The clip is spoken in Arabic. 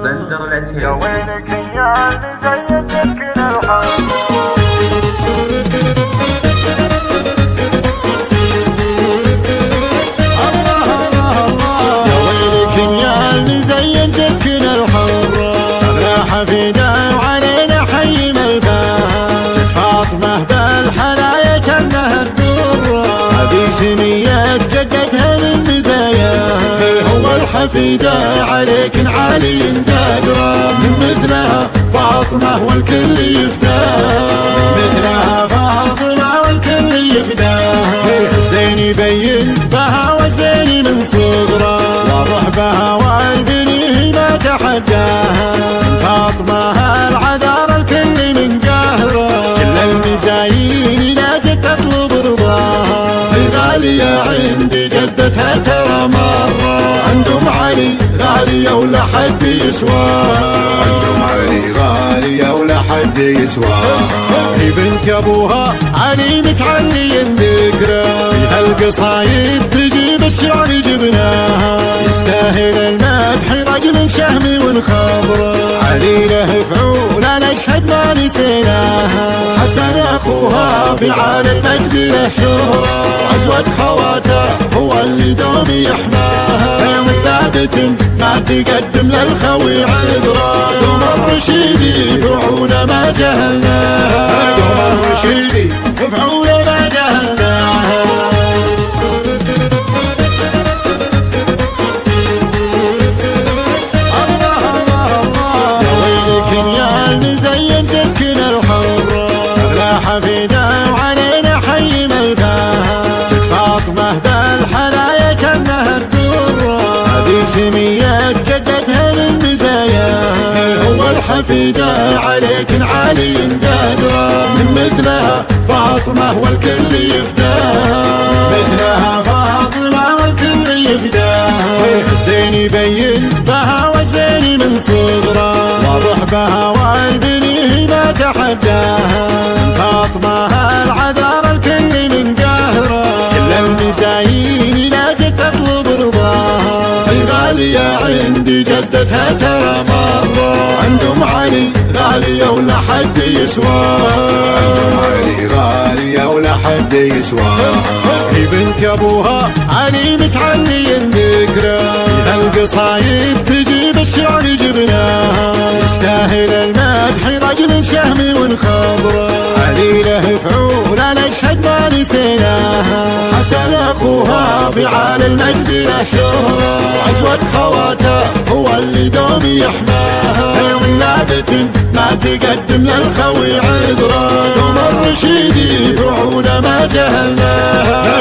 بندر العتيب. يا ويلك يا اللي زينتك الحب. حفيدة وعلينا حي ملفاها جت فاطمة بالحلايا كانها الدرة هذي سمية جدتها من مزاياها هو الحفيدة عليك عالي قادرة من مثلها فاطمة والكل يفداها مثلها فاطمة والكل يفداها الزين يبين بها والزين من صغره واضح بها والبنيه ما تحداها فاطمة العذار الكل من قهره كل المزايين لا جد تطلب رضاها غالية عند جدتها ترى مرة عندهم علي غالية ولا حد يسواها عندهم علي غالية ولا حد يسواها هي بنت ابوها علي متعلي ذكره في هالقصايد تجيب الشعر جبناها يستاهل المدح رجل شهم ونخبره علي له فعول نشهد ما نسيناها حسن اخوها في عال المجد له شهره عزوة خواته هو اللي دوم يحماها من ثابت ما تقدم للخوي عذره دوم الرشيدي فعوله ما جهلناها دوم الرشيدي فعوله ما جهلناها حفيدة وعلينا حي ملفاها جت فاطمة بالحلايا كانها الدرة هذي سمية جدتها من مزاياها هو الحفيدة عليك عالي قادرة من مثلها فاطمة والكل يفداها مثلها فاطمة والكل يفداها الزين يبين بها والزين من صغره واضح بها والبنيه ما تحداها فاطمة العذار الكل من قهره كل المزايين لا جد تطلب رضاها غالية عند جدتها ترى مرة عندهم علي غالية ولا حد يسواها عندهم علي غالية ولا حد يسواها هي بنت ابوها علي متعلي ذكره في هالقصايد تجيب الشعر جبناها يستاهل المدح رجل شهم ونخبره علي له فعول نشهد ما نسيناها حسن اخوها في عال المجد له شهره عزوة خواته هو اللي دوم يحماها من لابت ما تقدم للخوي عذره دوم الرشيدي فعوله ما جهلناها